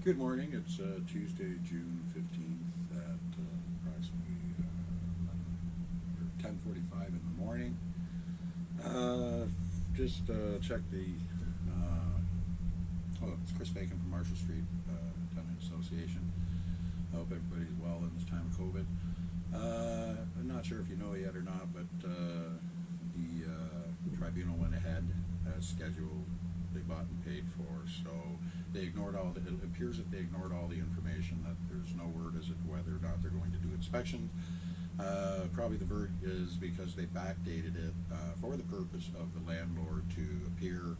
Good morning. It's Tuesday, June 15th at approximately 10:45 in the morning. Just check the, it's Chris Bacon from Marshall Street Tenant Association. I hope everybody's well in this time of COVID. I'm not sure if you know yet or not, but the tribunal went ahead as scheduled. They bought and paid for, so they ignored all the, it appears that they ignored all the information, that there's no word as to whether or not they're going to do inspections. Probably the verdict is because they backdated it for the purpose of the landlord to appear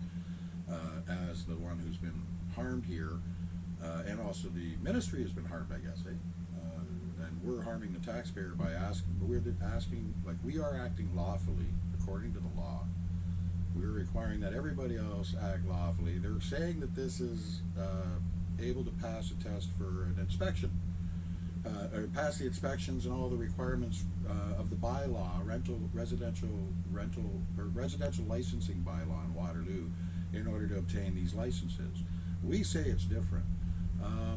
as the one who's been harmed here, and also the ministry has been harmed, I guess, and we're harming the taxpayer by asking, but we're asking, like, we are acting lawfully according to the law. We're requiring that everybody else act lawfully. They're saying that this is able to pass a test for an inspection, or pass the inspections and all the requirements of the bylaw, residential licensing bylaw in Waterloo, in order to obtain these licenses. We say it's different.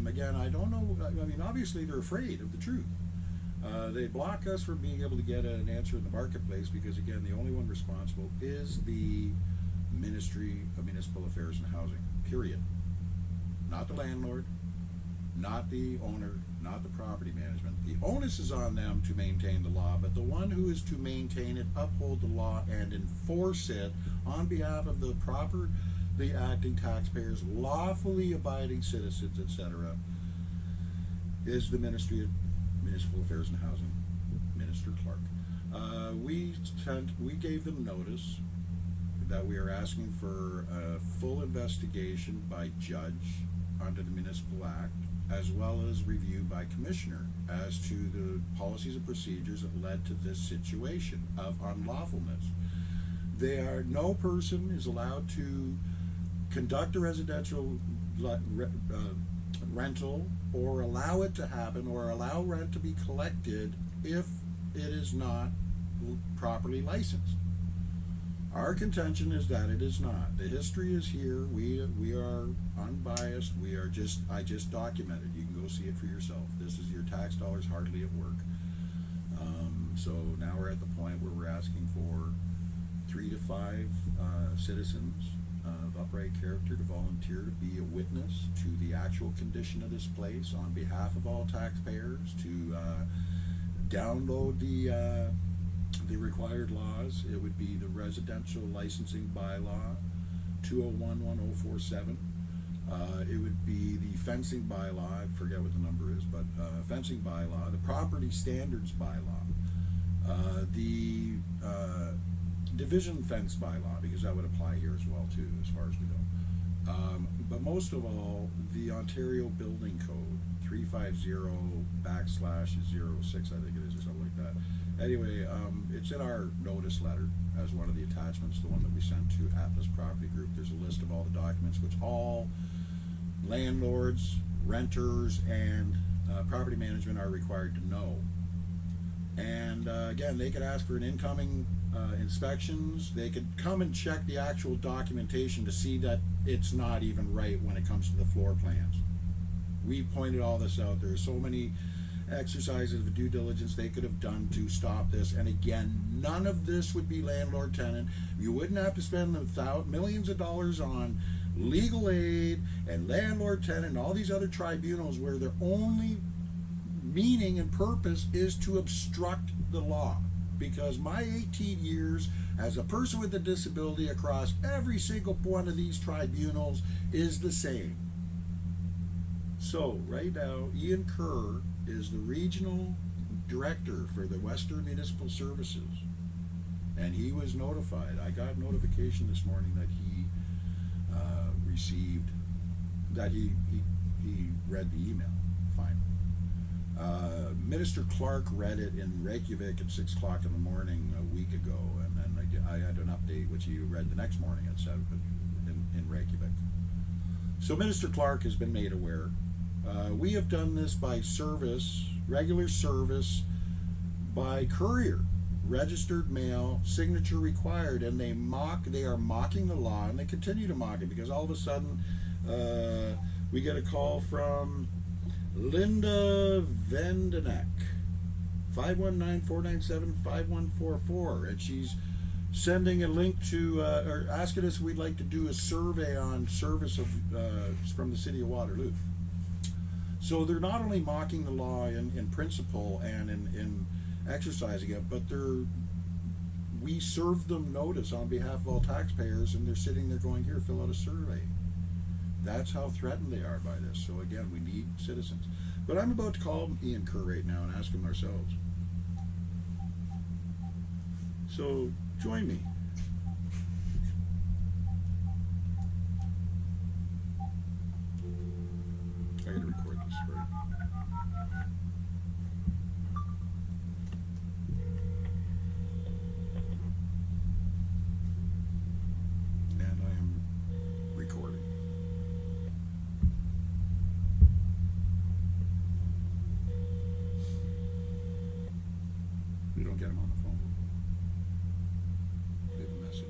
Again, I don't know. I mean, obviously they're afraid of the truth. They block us from being able to get an answer in the marketplace because, again, the only one responsible is the Ministry of Municipal Affairs and Housing, period. Not the landlord, not the owner, not the property management. The onus is on them to maintain the law, but the one who is to maintain it, uphold the law, and enforce it on behalf of the acting taxpayers, lawfully abiding citizens, etc., is the Ministry of Municipal Affairs and Housing, Minister Clark. We gave them notice that we are asking for a full investigation by judge under the Municipal Act, as well as review by commissioner as to the policies and procedures that led to this situation of unlawfulness. No person is allowed to conduct a residential rental or allow it to happen or allow rent to be collected if it is not properly licensed. Our contention is that it is not. The history is here. We are unbiased. I just documented. You can go see it for yourself. This is your tax dollars hardly at work. So now we're at the point where we're asking for 3 to 5 citizens of upright character to volunteer to be a witness to the actual condition of this place on behalf of all taxpayers, to download the required laws. It would be the residential licensing bylaw 2011047. It would be the fencing bylaw, I forget what the number is, but fencing bylaw, the property standards bylaw, the division fence bylaw, because that would apply here as well too, as far as we go. But most of all, the Ontario Building Code 350/06, I think it is, or something like that. Anyway, it's in our notice letter as one of the attachments, the one that we sent to Atlas Property Group. There's a list of all the documents which all landlords, renters, and property management are required to know. And again, they could ask for an incoming inspections. They could come and check the actual documentation to see that it's not even right when it comes to the floor plans. We pointed all this out. There are so many exercises of due diligence they could have done to stop this. And again, none of this would be landlord-tenant. You wouldn't have to spend millions of dollars on legal aid and landlord-tenant and all these other tribunals where their only meaning and purpose is to obstruct the law. Because my 18 years as a person with a disability across every single one of these tribunals is the same. So right now, Ian Kerr is the regional director for the Western Municipal Services, and he was notified. I got notification this morning that he received, that he read the email. Fine. Minister Clark read it in Reykjavik at 6 o'clock in the morning a week ago, and then I had an update which he read the next morning at 7 in Reykjavik. So Minister Clark has been made aware. We have done this by service, regular service, by courier, registered mail, signature required, and they are mocking the law, and they continue to mock it because all of a sudden We get a call from Linda Vandenek, 519-497-5144, and she's sending a link to, or asking us if we'd like to do a survey on service of from the City of Waterloo. So they're not only mocking the law in principle and in exercising it, but we serve them notice on behalf of all taxpayers, and they're sitting there going, here, fill out a survey. That's how threatened they are by this. So again, we need citizens. But I'm about to call Ian Kerr right now and ask him ourselves. So join me. I gotta record this, right? And I am recording. We don't get him on the phone. Leave a message.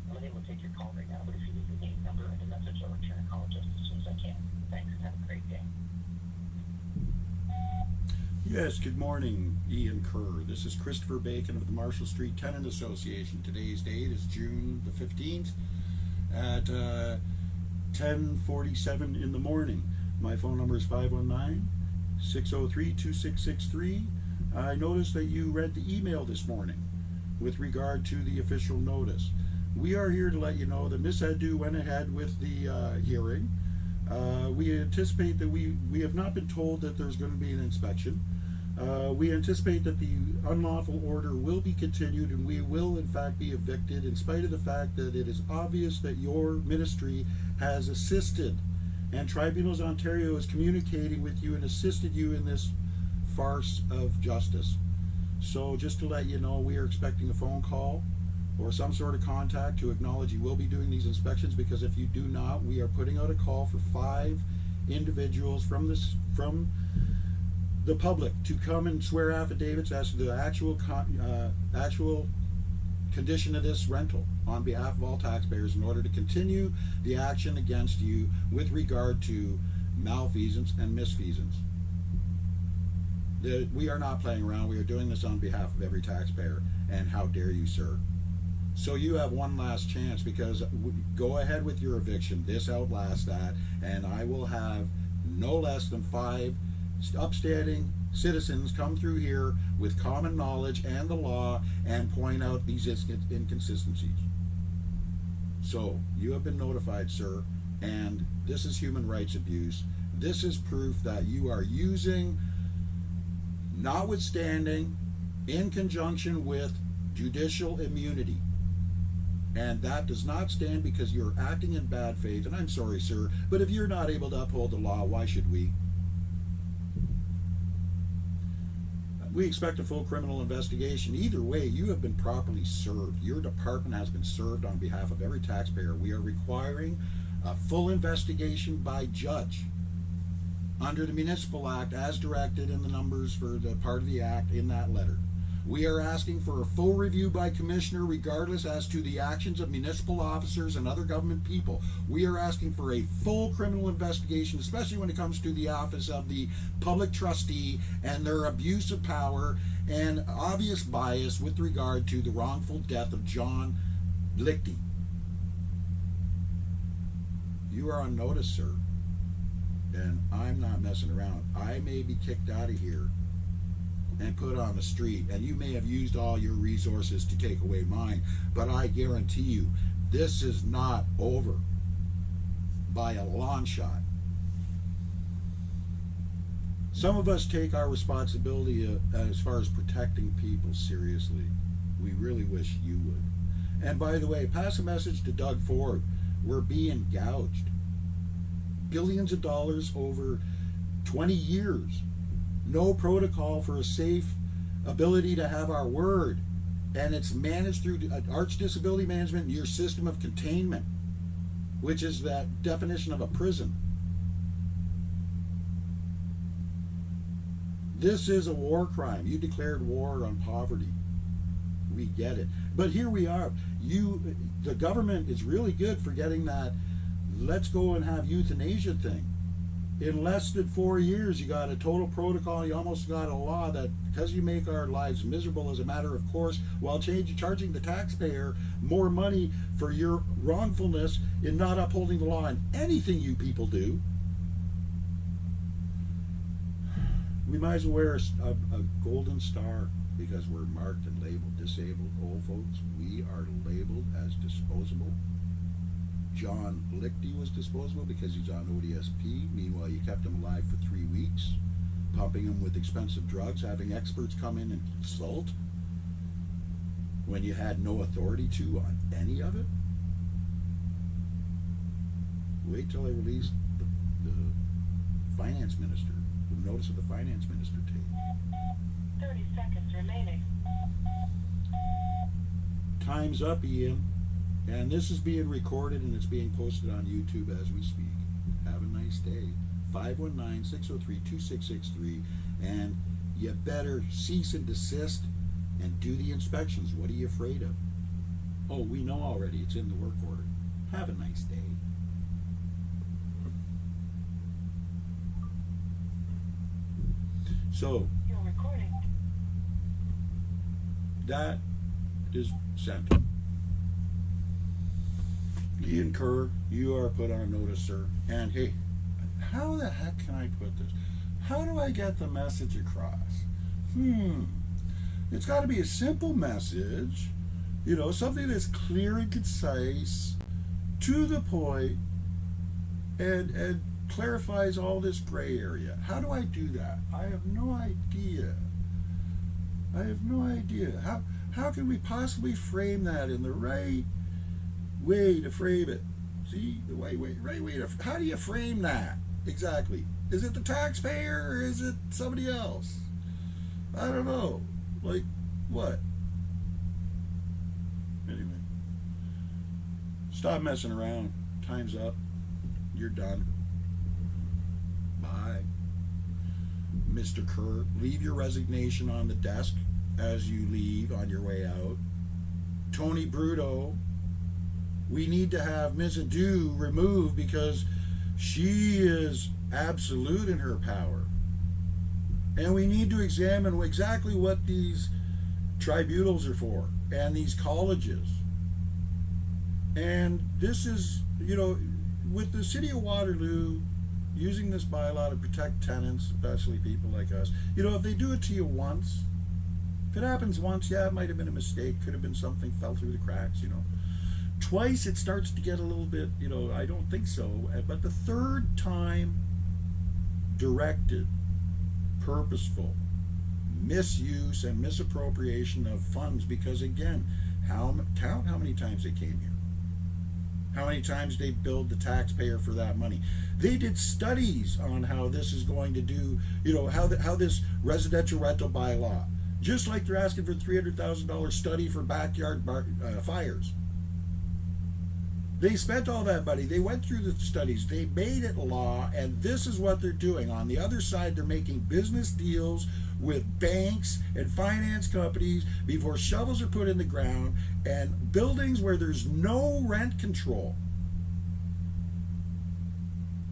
I'm unable to take your call right now, but if you leave your name, number, and a message, I'll return a call just as soon as I can. Thanks, and have a great day. Yes, good morning, Ian Kerr. This is Christopher Bacon of the Marshall Street Tenant Association. Today's date is June the 15th at 10:47 in the morning. My phone number is 519-603-2663. I noticed that you read the email this morning with regard to the official notice. We are here to let you know that Miss Edu went ahead with the hearing. We anticipate that we have not been told that there's going to be an inspection. We anticipate that the unlawful order will be continued, and we will in fact be evicted, in spite of the fact that it is obvious that your ministry has assisted, and Tribunals Ontario is communicating with you and assisted you in this farce of justice. So just to let you know, we are expecting a phone call or some sort of contact to acknowledge you will be doing these inspections, because if you do not, we are putting out a call for 5 individuals from the public to come and swear affidavits as to the actual condition of this rental on behalf of all taxpayers, in order to continue the action against you with regard to malfeasance and misfeasance. We are not playing around. We are doing this on behalf of every taxpayer, and how dare you, sir. So you have one last chance, because go ahead with your eviction. This outlasts that, and I will have no less than 5 upstanding citizens come through here with common knowledge and the law and point out these inconsistencies. So you have been notified, sir, and this is human rights abuse. This is proof that you are using, notwithstanding, in conjunction with judicial immunity. And that does not stand because you're acting in bad faith. And I'm sorry, sir, but if you're not able to uphold the law, why should we? We expect a full criminal investigation. Either way, you have been properly served. Your department has been served on behalf of every taxpayer. We are requiring a full investigation by judge under the Municipal Act as directed in the numbers for the part of the Act in that letter. We are asking for a full review by Commissioner regardless as to the actions of municipal officers and other government people. We are asking for a full criminal investigation, especially when it comes to the office of the public trustee and their abuse of power and obvious bias with regard to the wrongful death of John Lichty. You are on notice, sir, and I'm not messing around. I may be kicked out of here and put on the street, and you may have used all your resources to take away mine, but I guarantee you this is not over by a long shot. Some of us take our responsibility as far as protecting people seriously. We really wish you would. And by the way, pass a message to Doug Ford. We're being gouged. Billions of dollars over 20 years. No protocol for a safe ability to have our word. And it's managed through Arts Disability Management and your system of containment, which is that definition of a prison. This is a war crime. You declared war on poverty. get it. But here we are. The government is really good for getting that let's go and have euthanasia thing. In less than 4 years, you got a total protocol. You almost got a law that because you make our lives miserable as a matter of course, while charging the taxpayer more money for your wrongfulness in not upholding the law in anything you people do, we might as well wear a golden star because we're marked and labeled disabled. Old folks, we are labeled as disposable. John Lichty was disposable because he's on ODSP. Meanwhile, you kept him alive for 3 weeks, pumping him with expensive drugs, having experts come in and consult when you had no authority to on any of it. Wait till I release the finance minister, the notice of the finance minister tape. 30 seconds remaining. Time's up, Ian. And this is being recorded and it's being posted on YouTube as we speak. Have a nice day. 519-603-2663. And you better cease and desist and do the inspections. What are you afraid of? Oh, we know already. It's in the work order. Have a nice day. So, You're recording. that is sent. Ian Kerr, you are put on notice, sir. And hey, how the heck can I put this? How do I get the message across? It's got to be a simple message, you know, something that's clear and concise, to the point, and clarifies all this gray area. How do I do that? I have no idea. I have no idea. How can we possibly frame that in the right way to frame it? See, the right way to, how do you frame that exactly? Is it the taxpayer or is it somebody else? I don't know. Like what? Anyway, stop messing around. Time's up. You're done. Bye. Mr. Kerr, leave your resignation on the desk as you leave on your way out. Tony Bruto, we need to have Ms. Adu removed because she is absolute in her power. And we need to examine exactly what these tribunals are for and these colleges. And this is, you know, with the City of Waterloo using this bylaw to protect tenants, especially people like us, you know, if they do it to you once, if it happens once, yeah, it might have been a mistake, could have been something, fell through the cracks, you know. Twice it starts to get a little bit, you know, I don't think so. But the third time, directed, purposeful misuse and misappropriation of funds, because again, count how many times they came here. How many times they billed the taxpayer for that money. They did studies on how this is going to do, you know, how this residential rental bylaw, just like they're asking for $300,000 study for backyard fires. They spent all that money. They went through the studies. They made it law, and this is what they're doing. On the other side, they're making business deals with banks and finance companies before shovels are put in the ground, and buildings where there's no rent control.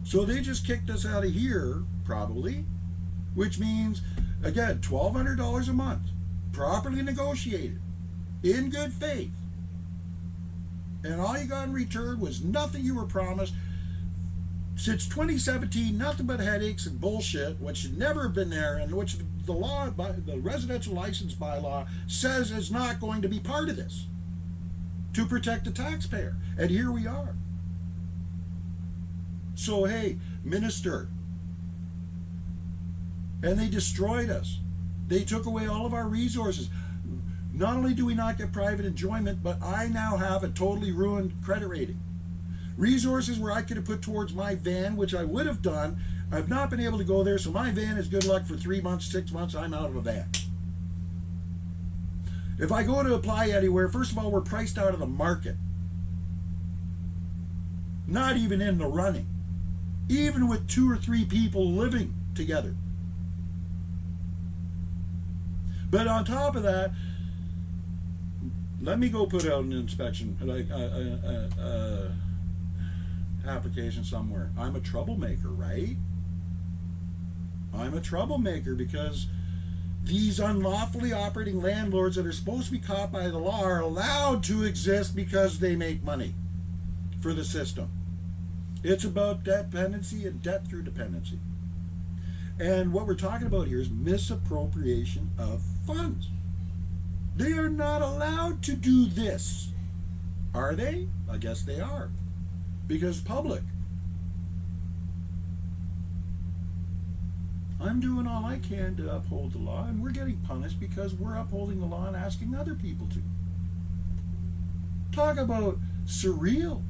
So they just kicked us out of here, probably, which means, again, $1,200 a month, properly negotiated, in good faith. And all you got in return was nothing you were promised. Since 2017, nothing but headaches and bullshit, which should never have been there, and which the law, the residential license bylaw, says is not going to be part of this to protect the taxpayer. And here we are. So hey, minister, and they destroyed us. They took away all of our resources. Not only do we not get private enjoyment, but I now have a totally ruined credit rating. Resources where I could have put towards my van, which I would have done, I've not been able to go there, so my van is good luck for 3 months, 6 months, I'm out of a van. If I go to apply anywhere, first of all, we're priced out of the market. Not even in the running. Even with 2 or 3 people living together. But on top of that, let me go put out an inspection, like application somewhere. I'm a troublemaker, right? I'm a troublemaker because these unlawfully operating landlords that are supposed to be caught by the law are allowed to exist because they make money for the system. It's about dependency and debt through dependency. And what we're talking about here is misappropriation of funds. They are not allowed to do this. Are they? I guess they are. Because public. I'm doing all I can to uphold the law, and we're getting punished because we're upholding the law and asking other people to. Talk about surreal.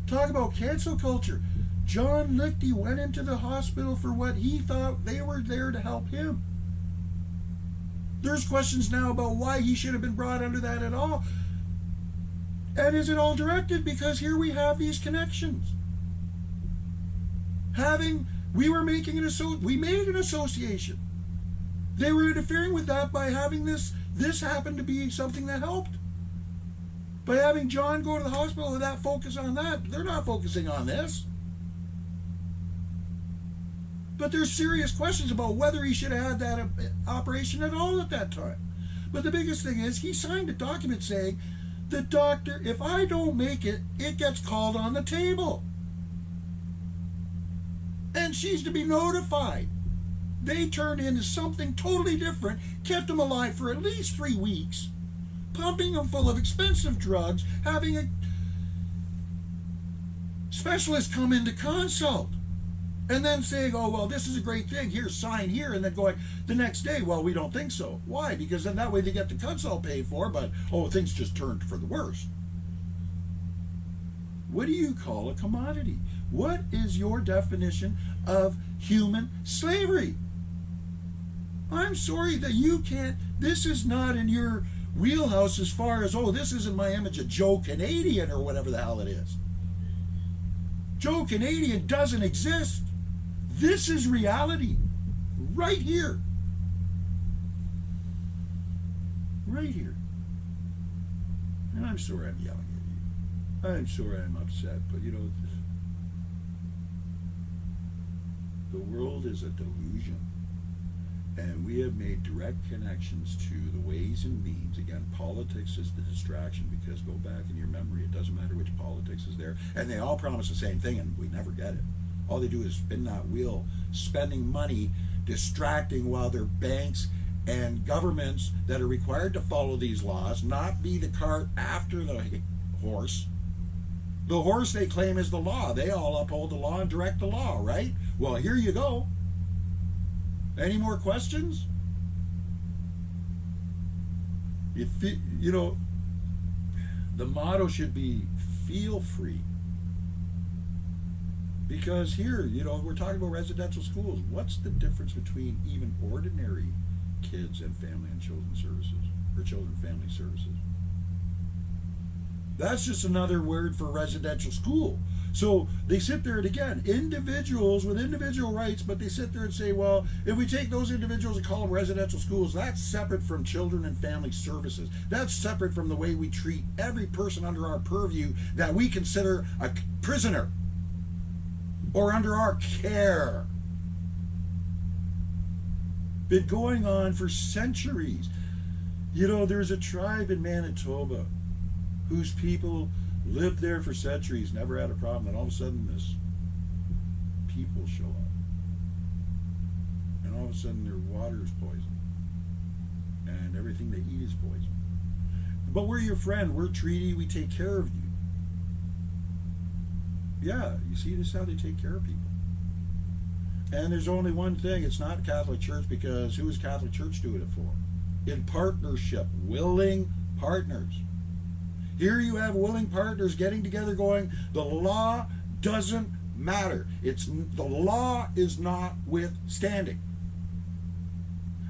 Talk about cancel culture. John Lichty went into the hospital for what he thought they were there to help him. There's questions now about why he should have been brought under that at all. And is it all directed? Because here we have these connections. We made an association. They were interfering with that by having this happened to be something that helped. By having John go to the hospital and that focus on that, they're not focusing on this. But there's serious questions about whether he should have had that operation at all at that time. But the biggest thing is he signed a document saying, the doctor, if I don't make it, it gets called on the table. And she's to be notified. They turned into something totally different, kept him alive for at least 3 weeks, pumping him full of expensive drugs, having a specialist come in to consult, and then saying, oh, well, this is a great thing, here, sign here, and then going the next day, well, we don't think so. Why? Because then that way they get the consult paid for, but, oh, things just turned for the worse. What do you call a commodity? What is your definition of human slavery? I'm sorry that you can't, this is not in your wheelhouse as far as, oh, this isn't my image of Joe Canadian or whatever the hell it is. Joe Canadian doesn't exist. This is reality. Right here. Right here. And I'm sorry I'm yelling at you. I'm sorry I'm upset, but you know, the world is a delusion. And we have made direct connections to the ways and means. Again, politics is the distraction, because go back in your memory, it doesn't matter which politics is there. And they all promise the same thing, and we never get it. All they do is spin that wheel, spending money, distracting, while their banks and governments that are required to follow these laws, not be the cart after the horse. The horse they claim is the law. They all uphold the law and direct the law, right? Well, here you go. Any more questions? You know, the motto should be feel free. Because here, you know, we're talking about residential schools. What's the difference between even ordinary kids and family and children services, or children family services? That's just another word for residential school. So they sit there, and again, individuals with individual rights, but they sit there and say, well, if we take those individuals and call them residential schools, that's separate from children and family services. That's separate from the way we treat every person under our purview that we consider a prisoner or under our care. Been going on for centuries. You know, there's a tribe in Manitoba whose people lived there for centuries, never had a problem, and all of a sudden this people show up. And all of a sudden their water is poisoned. And everything they eat is poisoned. But we're your friend, we're treaty, we take care of you. Yeah, you see, this is how they take care of people. And there's only one thing, it's not Catholic Church, because who is Catholic Church doing it for? In partnership, willing partners. Here you have willing partners getting together going, the law doesn't matter. The law is not withstanding.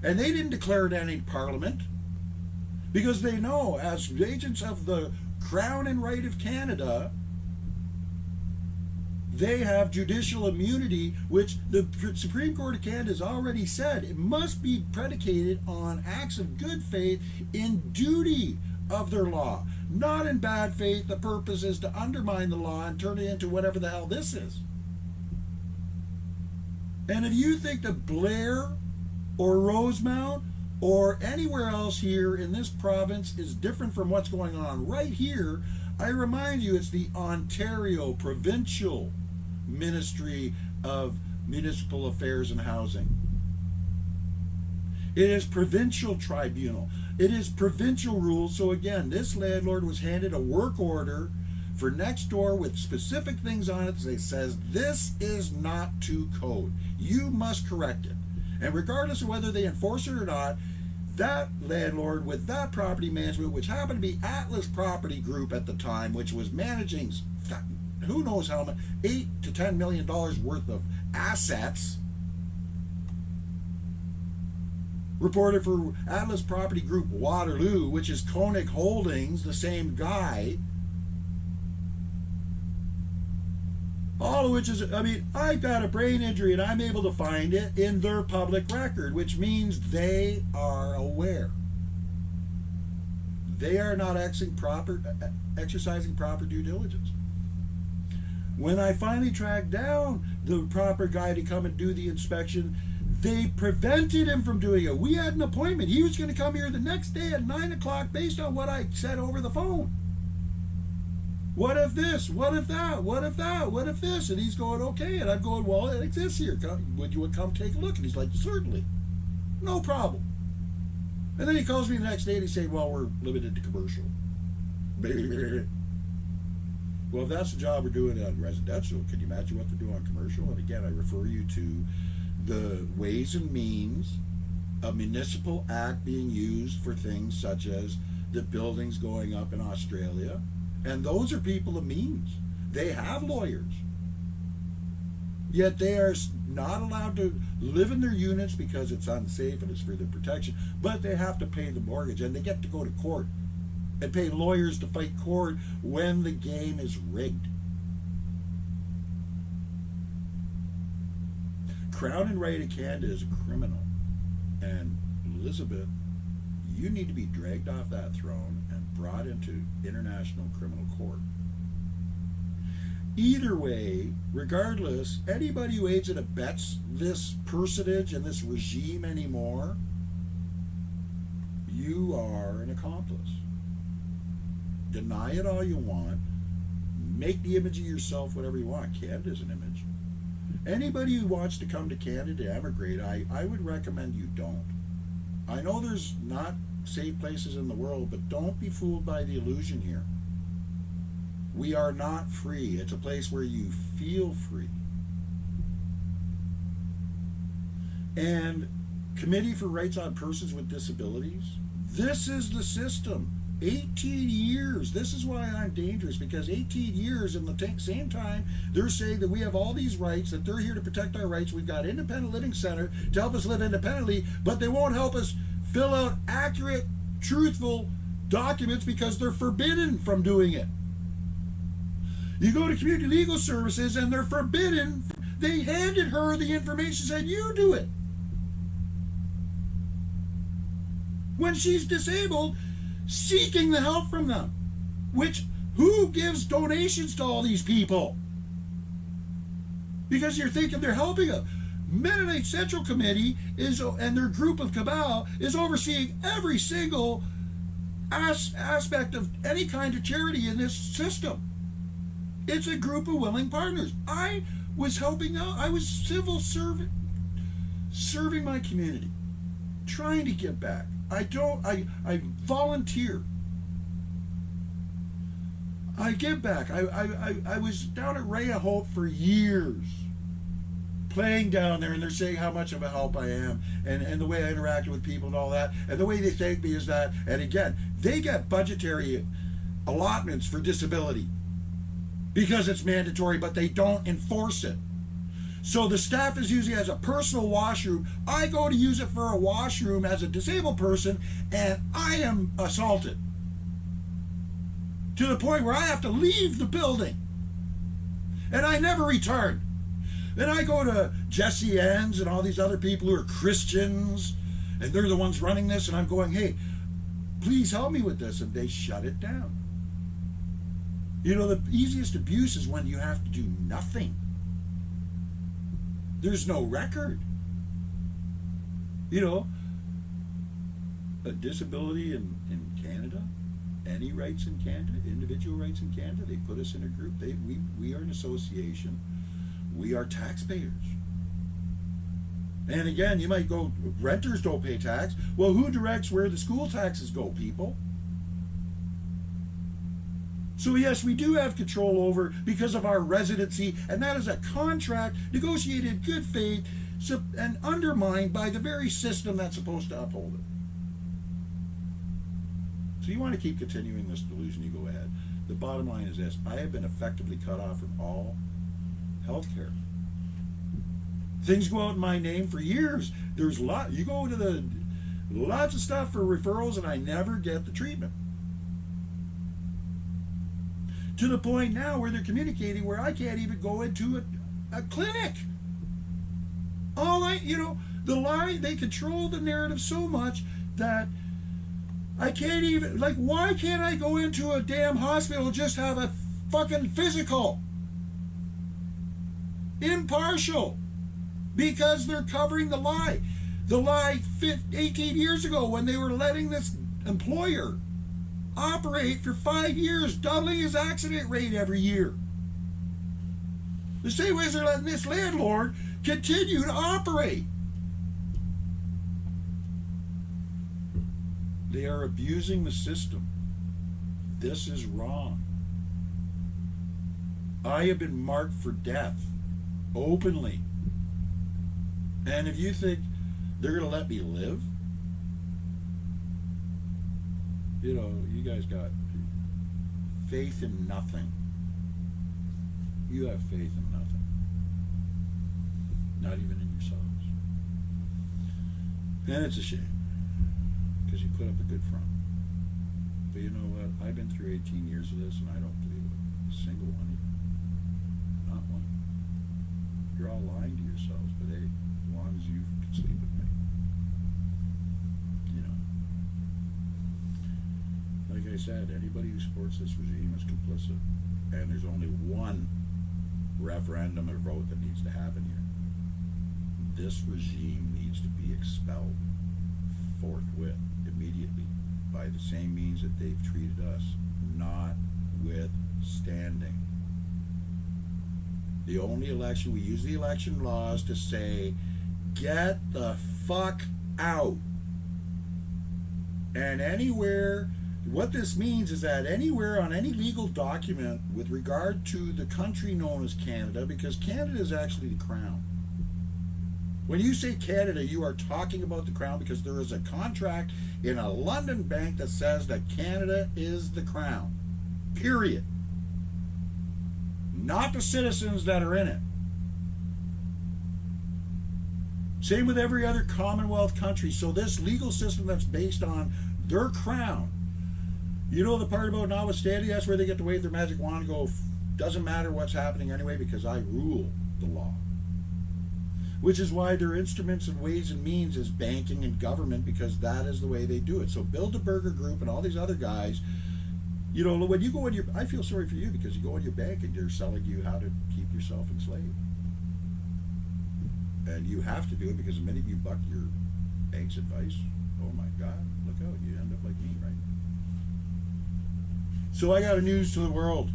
And they didn't declare it any parliament, because they know, as agents of the Crown and Right of Canada, they have judicial immunity, which the Supreme Court of Canada has already said it must be predicated on acts of good faith in duty of their law, not in bad faith. The purpose is to undermine the law and turn it into whatever the hell this is. And if you think that Blair or Rosemount or anywhere else here in this province is different from what's going on right here, I remind you it's the Ontario Provincial Ministry of Municipal Affairs and Housing. It is provincial tribunal. It is provincial rules. So again, this landlord was handed a work order for next door with specific things on it that says this is not to code. You must correct it. And regardless of whether they enforce it or not, that landlord with that property management, which happened to be Atlas Property Group at the time, which was managing who knows how much, $8 to $10 million worth of assets, reported for Atlas Property Group Waterloo, which is Koenig Holdings, the same guy. All of which is, I mean, I got a brain injury and I'm able to find it in their public record, which means they are aware. They are not exercising proper due diligence. When I finally tracked down the proper guy to come and do the inspection, they prevented him from doing it. We had an appointment. He was going to come here the next day at 9 o'clock based on what I said over the phone. What if this? What if that? What if that? What if this? And he's going, okay. And I'm going, well, it exists here. Would you come take a look? And he's like, certainly. No problem. And then he calls me the next day and he's saying, well, we're limited to commercial. Well, if that's the job we're doing on residential, can you imagine what they're doing on commercial? And again, I refer you to the ways and means of municipal act being used for things such as the buildings going up in Australia. And those are people of means. They have lawyers. Yet they are not allowed to live in their units because it's unsafe and it's for their protection. But they have to pay the mortgage and they get to go to court and pay lawyers to fight court when the game is rigged. Crown and Right of Canada is a criminal. And Elizabeth, you need to be dragged off that throne and brought into international criminal court. Either way, regardless, anybody who aids and abets this personage and this regime anymore, you are an accomplice. Deny it all you want. Make the image of yourself whatever you want. Canada's an image. Anybody who wants to come to Canada to emigrate, I would recommend you don't. I know there's not safe places in the world, but don't be fooled by the illusion here. We are not free. It's a place where you feel free. And Committee for Rights on Persons with Disabilities, this is the system. 18 years. This is why I'm dangerous, because 18 years in the same time they're saying that we have all these rights, that they're here to protect our rights. We've got Independent Living Center to help us live independently, but they won't help us fill out accurate, truthful documents because they're forbidden from doing it. You go to Community Legal Services and they're forbidden. They handed her the information, said, you do it. When she's disabled, seeking the help from them. Which, who gives donations to all these people? Because you're thinking they're helping them. Mennonite Central Committee is, and their group of cabal is overseeing every single aspect of any kind of charity in this system. It's a group of willing partners. I was helping out. I was civil servant, serving my community, trying to give back. I volunteer. I give back. I was down at Ray of Hope for years, playing down there, and they're saying how much of a help I am, and the way I interacted with people and all that, and the way they thank me is that, and again, they get budgetary allotments for disability because it's mandatory, but they don't enforce it. So the staff is using it as a personal washroom. I go to use it for a washroom as a disabled person, and I am assaulted to the point where I have to leave the building. And I never returned. Then I go to Jesse Enns and all these other people who are Christians, and they're the ones running this, and I'm going, hey, please help me with this, and they shut it down. You know, the easiest abuse is when you have to do nothing. There's no record. You know, a disability in Canada, any rights in Canada, individual rights in Canada, they put us in a group. We are an association. We are taxpayers. And again, you might go, renters don't pay tax. Well, who directs where the school taxes go, people? So yes, we do have control over, because of our residency, and that is a contract negotiated in good faith and undermined by the very system that's supposed to uphold it. So you want to keep continuing this delusion, you go ahead. The bottom line is this: I have been effectively cut off from all health care. Things go out in my name for years. There's you go to lots of stuff for referrals, and I never get the treatment. To the point now where they're communicating where I can't even go into a clinic. The lie, they control the narrative so much that I can't even, why can't I go into a damn hospital and just have a fucking physical? Impartial. Because they're covering the lie. The lie 18 years ago when they were letting this employer operate for 5 years, doubling his accident rate every year. The same way as they're letting this landlord continue to operate. They are abusing the system. This is wrong. I have been marked for death, openly. And if you think they're going to let me live, you know, you guys got faith in nothing. You have faith in nothing. Not even in yourselves. And it's a shame, because you put up a good front. But you know what? I've been through 18 years of this, and I don't believe a single one of you. Not one. You're all lying to yourselves, but hey, as long as you can sleep at night. You know. Like I said, anybody who supports this regime is complicit. And there's only one referendum or vote that needs to happen here. This regime needs to be expelled forthwith, immediately, by the same means that they've treated us, notwithstanding. The only election, we use the election laws to say, get the fuck out. And anywhere, what this means is that anywhere on any legal document with regard to the country known as Canada, because Canada is actually the crown. When you say Canada, you are talking about the crown, because there is a contract in a London bank that says that Canada is the crown. Period. Not the citizens that are in it. Same with every other Commonwealth country. So this legal system that's based on their crown, you know the part about notwithstanding, that's where they get to wave their magic wand and go, doesn't matter what's happening anyway, because I rule the law. Which is why their instruments and ways and means is banking and government, because that is the way they do it. So Bilderberger Group and all these other guys, you know, when you go in I feel sorry for you, because you go in your bank and they're selling you how to keep yourself enslaved. And you have to do it, because the minute you buck your bank's advice, oh my God, look out, you end up like me, right? So I got a news to the world.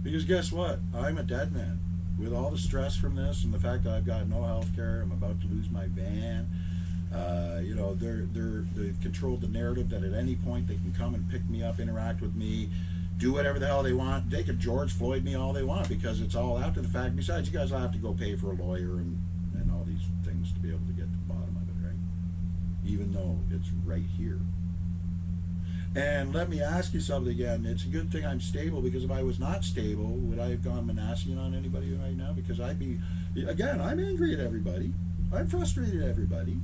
Because guess what? I'm a dead man. With all the stress from this and the fact that I've got no health care, I'm about to lose my van. You know, they've controlled the narrative that at any point they can come and pick me up, interact with me, do whatever the hell they want. They can George Floyd me all they want, because it's all after the fact. Besides, you guys will have to go pay for a lawyer and all these things to be able to get to the bottom of it, right? Even though it's right here. And let me ask you something again. It's a good thing I'm stable, because if I was not stable, would I have gone Manassian on anybody right now? Because I'd be, again, I'm angry at everybody. I'm frustrated at everybody.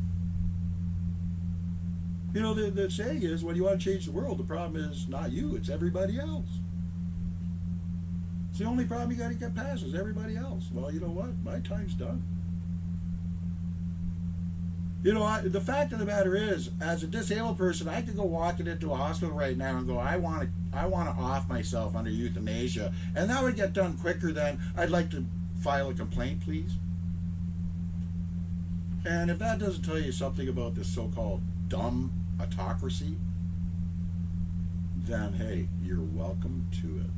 You know, the saying is, when you want to change the world, the problem is not you, it's everybody else. It's the only problem you got to get past is everybody else. Well, you know what? My time's done. You know, the fact of the matter is, as a disabled person, I could go walking into a hospital right now and go, I want to off myself under euthanasia, and that would get done quicker than I'd like to file a complaint, please. And if that doesn't tell you something about this so-called dumb autocracy, then hey, you're welcome to it.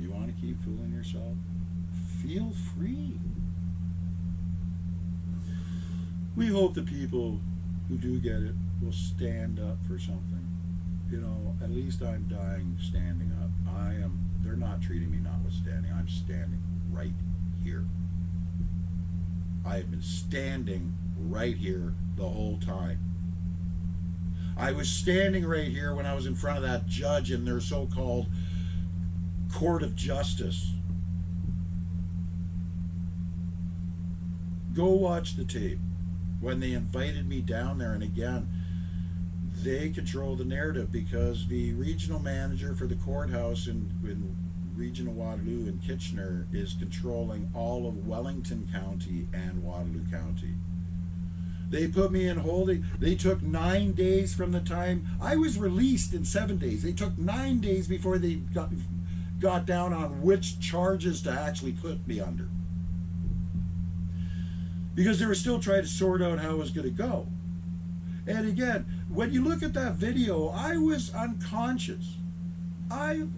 You want to keep fooling yourself? Feel free. We hope the people who do get it will stand up for something. You know, at least I'm dying standing up. They're not treating me notwithstanding. I'm standing right here. I have been standing right here the whole time. I was standing right here when I was in front of that judge in their so-called court of justice. Go watch the tape. When they invited me down there, and again, they control the narrative because the regional manager for the courthouse in Region of Waterloo in Kitchener is controlling all of Wellington County and Waterloo County. They put me in holding. They took 9 days from the time I was released in 7 days. They took 9 days before they got down on which charges to actually put me under. Because they were still trying to sort out how it was going to go. And again, when you look at that video, I was unconscious. I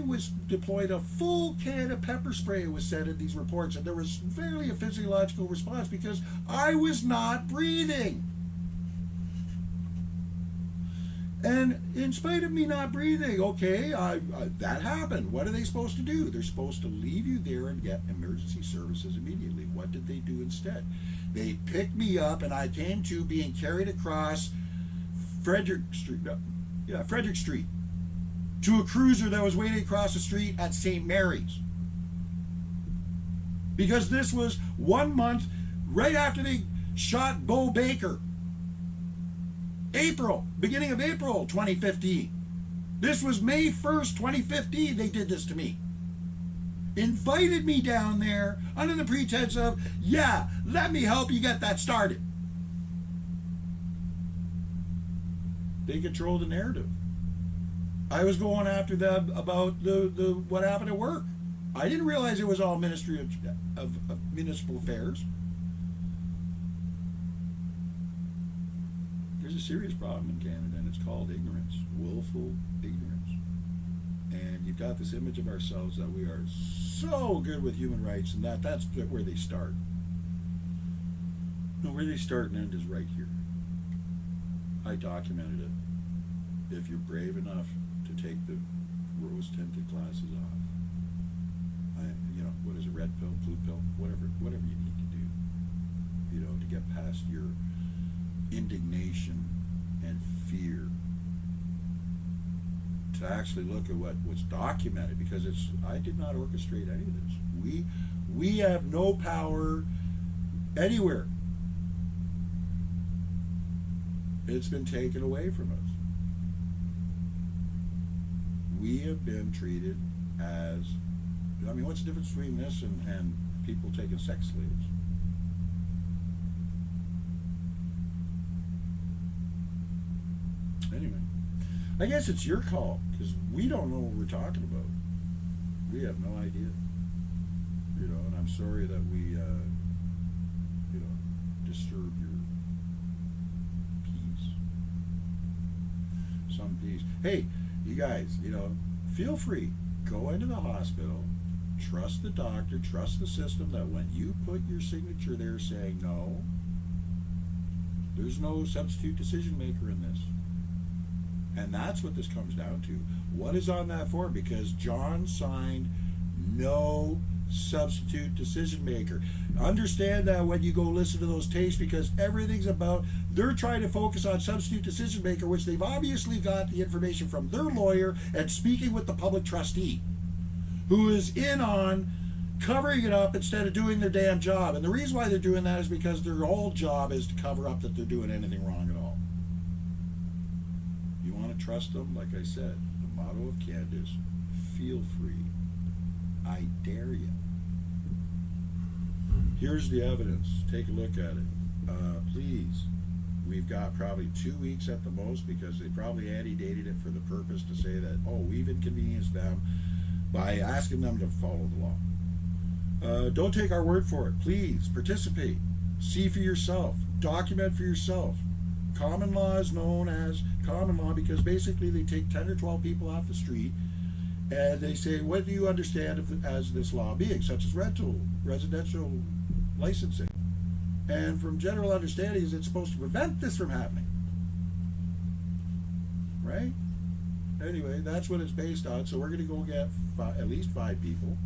was deployed, a full can of pepper spray was said in these reports, and there was barely a physiological response because I was not breathing. And in spite of me not breathing, okay, that happened. What are they supposed to do? They're supposed to leave you there and get emergency services immediately. What did they do instead? They picked me up, and I came to being carried across Frederick Street to a cruiser that was waiting across the street at St. Mary's. Because this was 1 month right after they shot Bo Baker. Beginning of April 2015. This was May 1st, 2015, they did this to me. Invited me down there under the pretense of, yeah, let me help you get that started. They control the narrative. I was going after them about the what happened at work. I didn't realize it was all Ministry of Municipal Affairs. There's a serious problem in Canada, and it's called ignorance, willful ignorance. And you've got this image of ourselves that we are so good with human rights, and that's where they start. No, where they start and end is right here. I documented it. If you're brave enough to take the rose-tinted glasses off, what is it, red pill, blue pill, whatever you need to do, to get past your indignation and fear, to actually look at what was documented, because I did not orchestrate any of this. We have no power anywhere. It's been taken away from us. We have been treated as, what's the difference between this and people taking sex slaves? Anyway, I guess it's your call, because we don't know what we're talking about. We have no idea. And I'm sorry that we, disturbed your peace. Some peace. Hey, you guys, feel free. Go into the hospital. Trust the doctor. Trust the system that when you put your signature there saying no, there's no substitute decision maker in this. And that's what this comes down to. What is on that form? Because John signed no substitute decision maker. Understand that when you go listen to those tapes, because everything's about, they're trying to focus on substitute decision maker, which they've obviously got the information from their lawyer and speaking with the public trustee, who is in on covering it up instead of doing their damn job. And the reason why they're doing that is because their whole job is to cover up that they're doing anything wrong at all. You want to trust them? Like I said, the motto of Canada is feel free. I dare you. Here's the evidence. Take a look at it. Please. We've got probably 2 weeks at the most, because they probably antedated it for the purpose to say that, oh, we've inconvenienced them by asking them to follow the law. Don't take our word for it. Please participate. See for yourself. Document for yourself. Common law is known as common law because basically they take 10 or 12 people off the street and they say, what do you understand as this law being, such as residential licensing? And from general understandings, it's supposed to prevent this from happening. Right? Anyway, that's what it's based on. So we're going to go get at least 5 people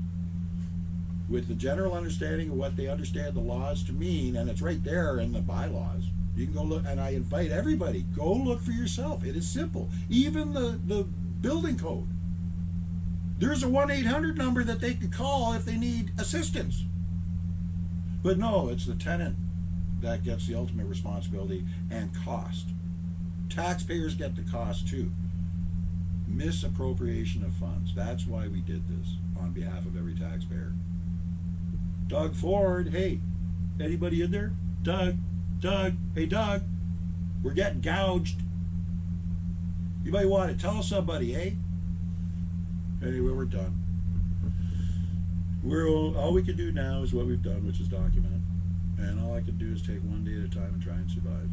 with the general understanding of what they understand the laws to mean, and it's right there in the bylaws. You can go look, and I invite everybody, go look for yourself. It is simple. Even the building code. There's a 1-800 number that they can call if they need assistance. But no, it's the tenant that gets the ultimate responsibility and cost. Taxpayers get the cost too. Misappropriation of funds. That's why we did this on behalf of every taxpayer. Doug Ford, hey, anybody in there? Doug, hey Doug, we're getting gouged. You might want to tell somebody, eh? Anyway, we're done. All we can do now is what we've done, which is document. And all I can do is take one day at a time and try and survive.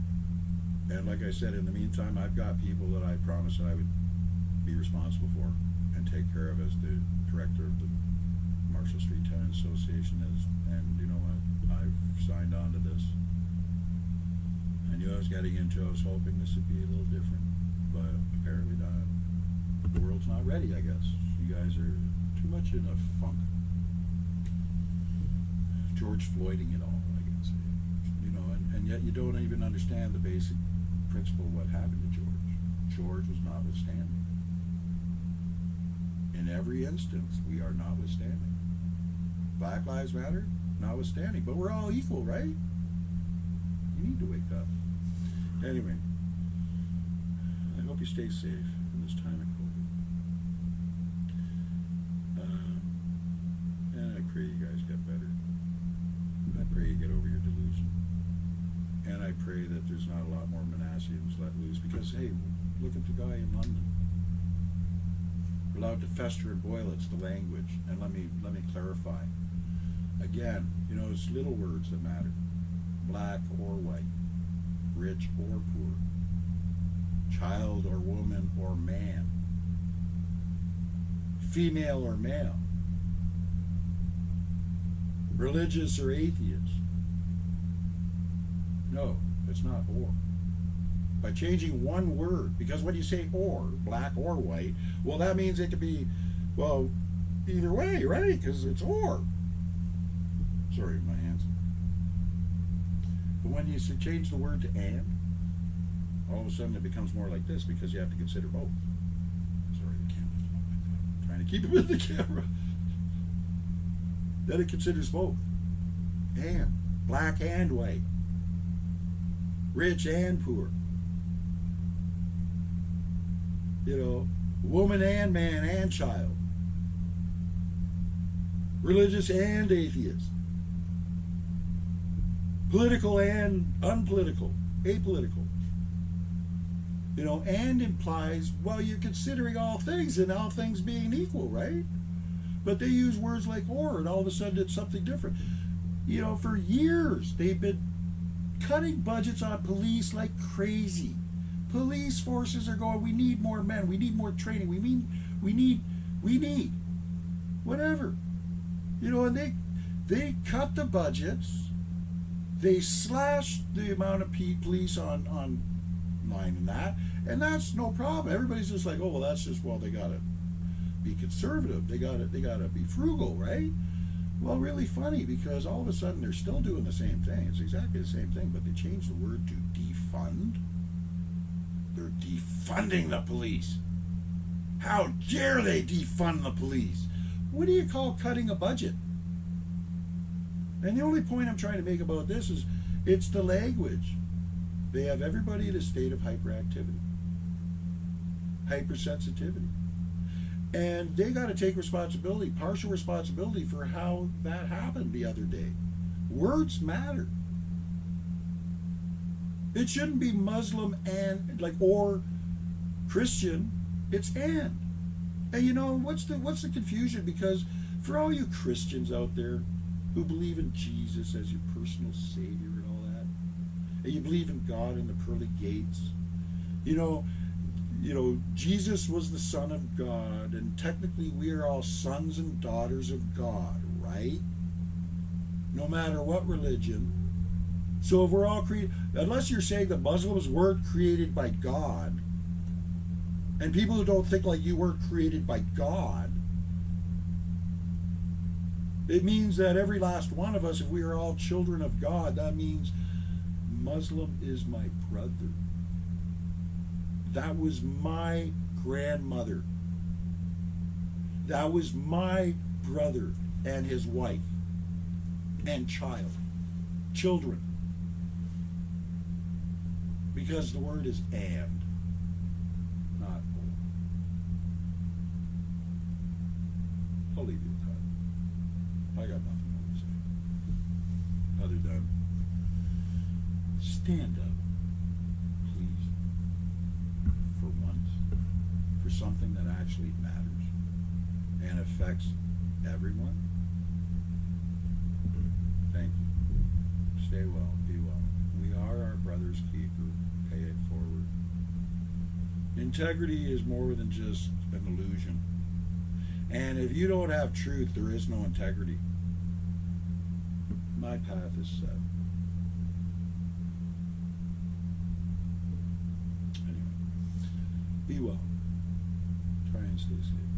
And like I said, in the meantime, I've got people that I promised that I would be responsible for and take care of as the director of the Marshall Street Tenant Association is. And you know what? I've signed on to this. I knew I was getting into it. I was hoping this would be a little different, but apparently not. The world's not ready, I guess. You guys are too much in a funk. George Floyding it all, I guess. You know, and yet you don't even understand the basic principle of what happened to George. George was notwithstanding. In every instance, we are notwithstanding. Black Lives Matter, notwithstanding. But we're all equal, right? You need to wake up. Anyway, I hope you stay safe in this time of COVID. And I pray you guys get better. I pray you get over your delusion. And I pray that there's not a lot more Manassians let loose, because, hey, look at the guy in London. We're allowed to fester and boil. It's the language. And let me clarify. Again, you know, it's little words that matter. Black or white, rich or poor, child or woman or man, female or male, religious or atheist. No, it's not or. By changing one word, because when you say or, black or white, well, that means it could be, well, either way, right? Because it's or. Sorry, my hands. But when you change the word to and, all of a sudden it becomes more like this, because you have to consider both. Sorry, the camera's not like that. I'm trying to keep it with the camera. Then it considers both. And. Black and white. Rich and poor. You know, woman and man and child. Religious and atheist. Political and unpolitical. Apolitical. You know, and implies, well, you're considering all things and all things being equal, right? But they use words like or, and all of a sudden it's something different. You know, for years they've been cutting budgets on police like crazy. Police forces are going, we need more men, we need more training, we need whatever. You know, and they cut the budgets, they slashed the amount of police on line and that's no problem. Everybody's just like, oh, well, that's just, well, they gotta be conservative, they gotta be frugal, right? Well, really funny, because all of a sudden they're still doing the same thing. It's exactly the same thing, but they changed the word to defund. They're defunding the police. How dare they defund the police? What do you call cutting a budget? And the only point I'm trying to make about this is it's the language. They have everybody in a state of hyperactivity, hypersensitivity. And they got to take responsibility, partial responsibility for how that happened the other day. Words matter. It shouldn't be Muslim and or Christian. It's and. And you know what's the confusion? Because for all you Christians out there who believe in Jesus as your personal Savior and all that, and you believe in God and the pearly gates, you know, Jesus was the Son of God, and technically we are all sons and daughters of God, right? No matter what religion. So if we're all created, unless you're saying the Muslims weren't created by God, and people who don't think like you weren't created by God, it means that every last one of us, if we are all children of God, that means Muslim is my brother. That was my grandmother. That was my brother and his wife and children. Because the word is and, not or. I'll leave you with that. I got nothing more to say. Other than, stand up, please, for once, for something that actually matters and affects everyone. Thank you. Stay well, be well. We are our brother's keeper. Pay it forward. Integrity is more than just an illusion. And if you don't have truth, there is no integrity. My path is set. Anyway, be well. Try and stay safe.